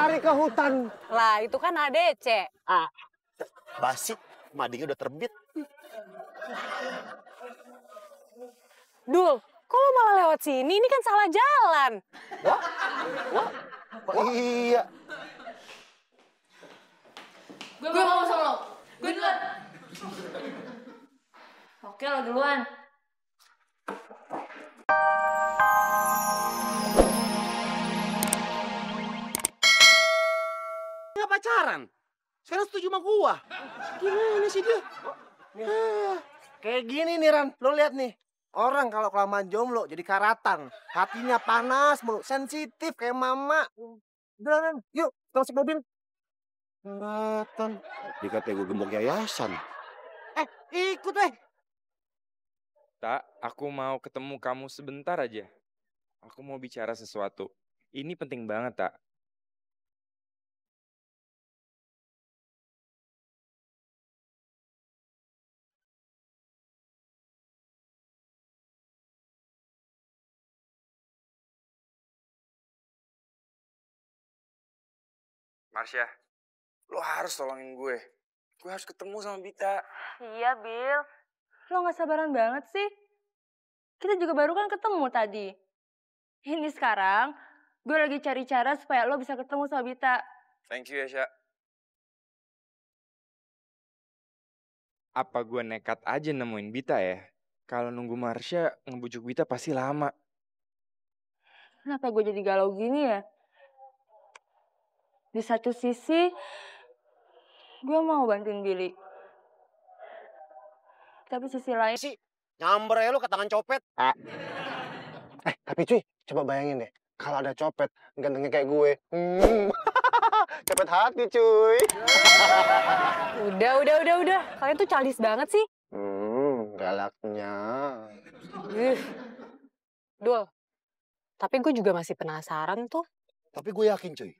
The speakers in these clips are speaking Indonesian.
lari ke hutan. Lah, itu kan ADC. Basi, madingnya udah terbit. Dul, kok lo malah lewat sini? Ini kan salah jalan. Wah, iya. Gue mau sama lo. Gue duluan. Oke, lo duluan. Nggak pacaran. Sekarang setuju sama gua. Gimana sih dia? Kayak gini nih Ran, lo lihat nih. Orang kalau kelamaan jomblo jadi karatan. Hatinya panas mulu, sensitif kayak mama. Udah Ran, yuk kita masuk mobil. Karatan. Dikata gue gembok yayasan. Ikut weh. Tak, aku mau ketemu kamu sebentar aja. Aku mau bicara sesuatu. Ini penting banget, Tak. Marsha, lo harus tolongin gue. Gue harus ketemu sama Bita. Iya, Bill. Lo gak sabaran banget sih. Kita juga baru kan ketemu tadi. Ini sekarang, gue lagi cari cara supaya lo bisa ketemu sama Bita. Thank you ya, Sya. Apa gue nekat aja nemuin Bita ya? Kalau nunggu Marsha, ngebujuk Bita pasti lama. Kenapa gue jadi galau gini ya? Di satu sisi, gue mau bantuin Billy. Tapi sisi lain... Sih, nyamber ya lu ke tangan copet. Tapi cuy, coba bayangin deh. Kalau ada copet, gantengnya kayak gue. Copet hati cuy. Udah. Kalian tuh childish banget sih. Galaknya. Dul, tapi gue juga masih penasaran tuh. Tapi gue yakin cuy.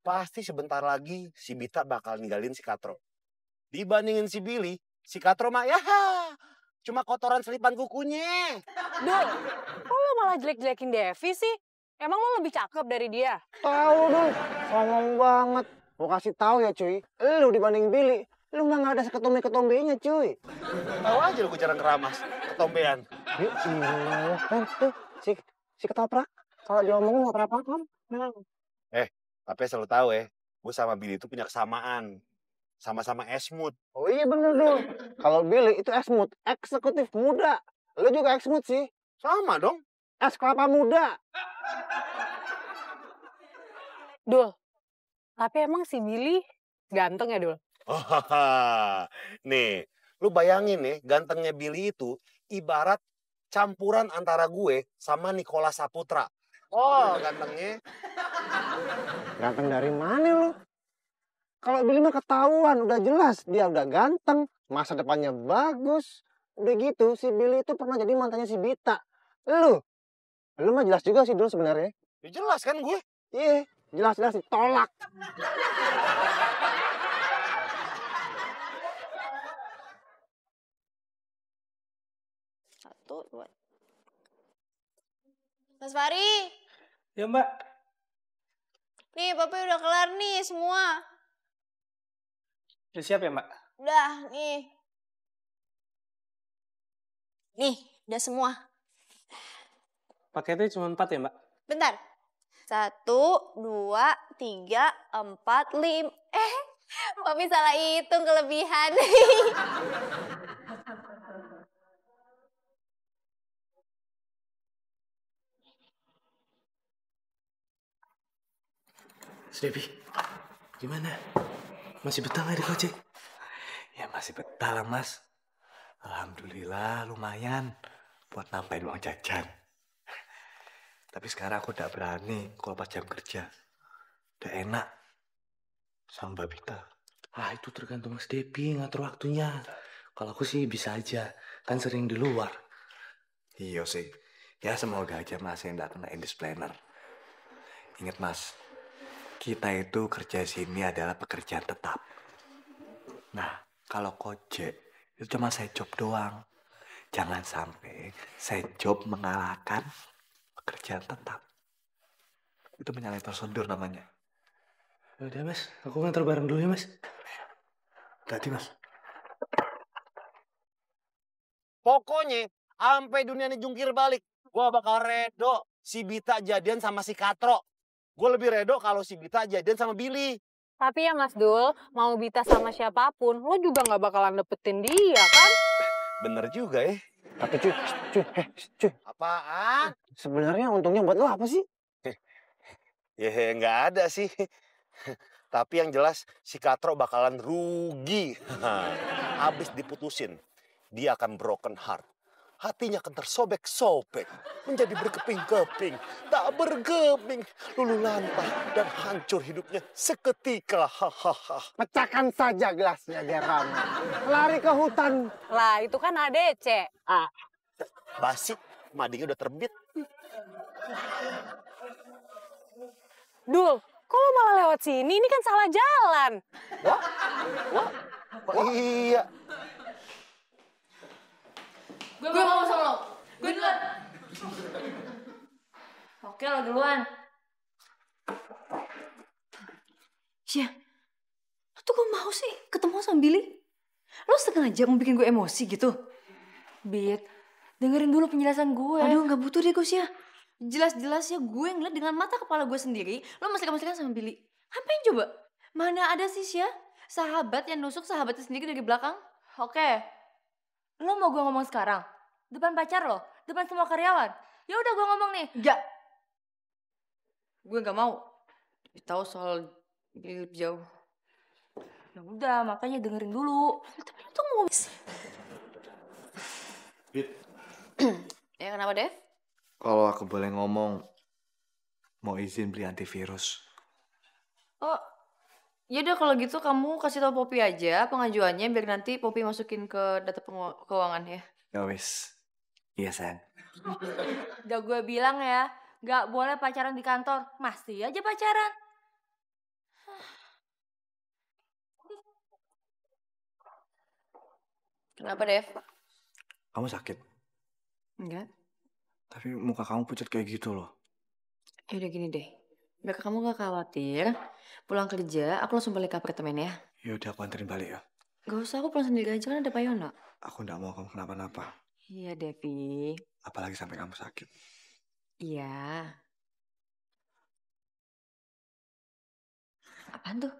Pasti sebentar lagi si Bita bakal ninggalin si Katro. Dibandingin si Billy, si Katro mah ya cuma kotoran selipan kukunya. Dul, kok lo malah jelek-jelekin Devi sih? Emang lo lebih cakep dari dia? Tahu dong, ngomong banget. Mau kasih tahu ya cuy, lu dibanding Billy, lu mah nggak ada seketombe-ketombenya cuy. Tahu aja lu gue jarang keramas, ketombean. Yuk, tuh, si ketoprak. Kalau diomongin nggak pernah paham. Tapi selalu tahu gue sama Billy itu punya kesamaan. Sama-sama esmut. Oh iya bener dong. Kalau Billy itu esmut, eksekutif muda. Lu juga esmut sih. Sama dong. Es kelapa muda. Dul, tapi emang si Billy ganteng ya, Dul? Nih, lu bayangin nih, gantengnya Billy itu ibarat campuran antara gue sama Nicholas Saputra. Oh, gantengnya. Ganteng dari mana lu? Kalau Billy mah ketahuan, udah jelas. Dia udah ganteng, masa depannya bagus. Udah gitu, si Billy itu pernah jadi mantannya si Bita. Lu mah jelas juga sih dulu sebenarnya. Ya jelas kan gue? Iya, jelas-jelas ditolak. Satu, dua. Mas Fari. Ya Mbak. Nih, Papi udah kelar nih semua. Udah siap ya Mbak? Udah, nih. Nih, udah semua. Paketnya cuma 4 ya Mbak? Bentar. 1, 2, 3, 4, 5. Papi salah hitung kelebihan. Devi, gimana? Masih betah nggak di Gojek? Ya masih betah lah Mas. Alhamdulillah lumayan buat nambahin uang jajan. Tapi sekarang aku udah berani kalau pas jam kerja. Udah enak sama Mbak Bita. Itu tergantung Mas Devi ngatur waktunya. Kalau aku sih bisa aja, kan sering di luar. Iya sih, ya semoga aja Mas yang nggak kena indiscipliner. Ingat Mas, kita itu kerja sini adalah pekerjaan tetap. Nah, kalau Gojek itu cuma side job doang. Jangan sampai side job mengalahkan pekerjaan tetap. Itu menyalahi prosedur namanya. Udah mas, aku ngantar bareng dulu ya mas. Hati mas. Pokoknya, sampai dunia ini jungkir balik, gue bakal redo si Bita jadian sama si Katro. Gue lebih redo kalau si Bita jadian sama Billy. Tapi ya Mas Dul, mau Bita sama siapapun, lo juga nggak bakalan dapetin dia kan? Bener juga ya. Tapi cuy. Apaan? Sebenarnya untungnya buat lo apa sih? Ya nggak ada sih. Tapi yang jelas si Katro bakalan rugi. Habis diputusin, dia akan broken heart. Hatinya akan tersobek-sobek, menjadi berkeping-keping, tak bergeming, luluh lantah dan hancur hidupnya seketika. Hahaha. Pecahkan saja gelasnya biar ramai. Lari ke hutan. Lah itu kan ADC. Basi, madingnya udah terbit. Dul, kok lo malah lewat sini? Ini kan salah jalan. Oh, iya. Gue mau sama lo. Gue duluan. Oke, lo duluan. Syah, lo tuh kok mau sih ketemu sama Billy? Lo sengaja mau bikin gue emosi gitu? Bit, dengerin dulu penjelasan gue. Aduh, gak butuh deh gue, Syah. Jelas-jelasnya gue ngeliat dengan mata kepala gue sendiri, lo mesra-mesraan sama Billy. Ngapain coba? Mana ada sih, Syah? Sahabat yang nusuk sahabatnya sendiri dari belakang. Oke. Lo mau gue ngomong sekarang? Depan pacar lo? Depan semua karyawan? Ya udah gue ngomong nih. Enggak. Gue gak mau tahu soal Billy lebih jauh. Ya udah, makanya dengerin dulu. Tapi lo tuh ngomong... Ya kenapa, Dev? Kalau aku boleh ngomong, mau izin beli antivirus. Oh, yaudah kalau gitu kamu kasih tau Poppy aja pengajuannya biar nanti Poppy masukin ke data keuangan ya. Ya wis. Iya, sayang. Udah gue bilang ya, gak boleh pacaran di kantor. Masih aja pacaran. Kenapa, Dev? Kamu sakit, Enggak. tapi muka kamu pucat kayak gitu loh. Ya udah gini deh. Biar kamu gak khawatir, pulang kerja aku langsung balik ke apartemen ya. Ya udah aku anterin balik ya. Gak usah, aku pulang sendiri aja kan ada Pak Yono. Aku nggak mau kamu kenapa-napa. Iya, Devi. Apalagi sampai kamu sakit. Iya. Apaan tuh?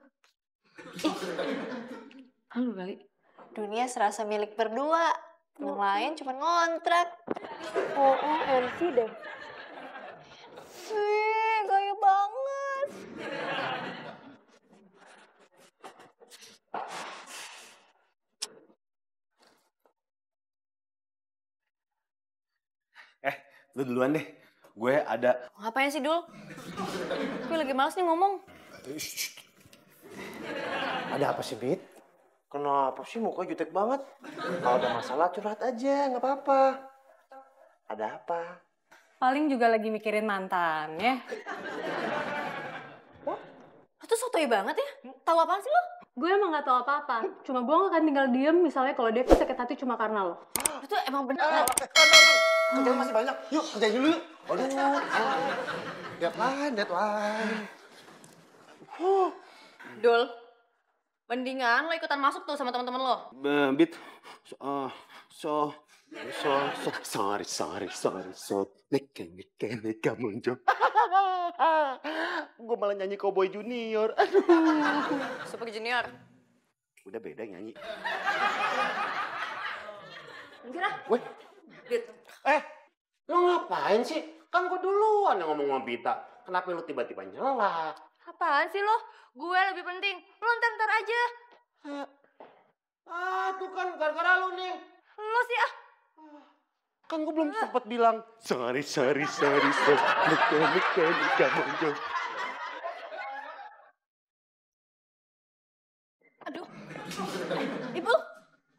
Halo kali. Dunia serasa milik berdua. Yang lain cuma ngontrak. OOMC deh. Wih, gaya banget. Lu duluan deh. Gue ada... Ngapain sih, Dul? Gue lagi males nih ngomong. Ada apa sih, Bit? Kenapa sih muka jutek banget? Kalau ada masalah curhat aja, nggak apa-apa. Ada apa? Paling juga lagi mikirin mantan ya. Lo tuh sotoy banget ya? Tahu apaan sih lo? Gue emang gak tahu apa-apa. Cuma gue gak akan tinggal diem misalnya kalau Devi sakit hati cuma karena lo. Lo tuh emang bener. Kerjaan masih banyak. Yuk, kerjain dulu yuk. Aduh. Deadline. Dul, mendingan lo ikutan masuk tuh sama teman-teman lo. Bit, sorry. Neka muncul. Gue malah nyanyi Cowboy Junior. Aduh. Super Junior. Udah beda yang nyanyi. Enggak lah. Weh. Bit. Lo ngapain sih? Kan gue duluan yang ngomong sama Bita. Kenapa lo tiba-tiba nyela? Apaan sih lo? Gue lebih penting. Lo ntar aja. Tuh kan gara-gara lo nih. Lo sih ah. Kan gue belum sempat bilang. Sorry. Neka muncul. Aduh. Ibu.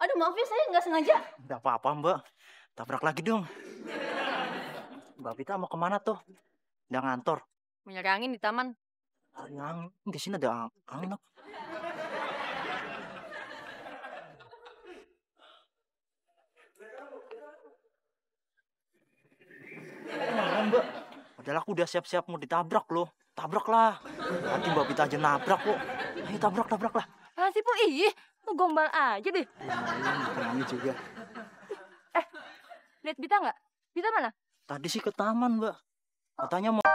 Aduh maaf ya saya nggak sengaja. Nggak apa-apa, Mbak. Tabrak lagi dong. Mbak Vita mau kemana tuh? Udah ngantor. Menyari angin di taman. Angin, di sini ada angin. Kemana, Mbak? Padahal aku udah siap-siap mau ditabrak loh. tabrak lah. Nanti Mbak Pita aja nabrak kok. Ayo tabrak lah. Ah sih, Po, ih, lu gombal aja deh. Ini juga. Lihat Bita nggak? Bita mana? Tadi sih ke taman, Mbak. Katanya mau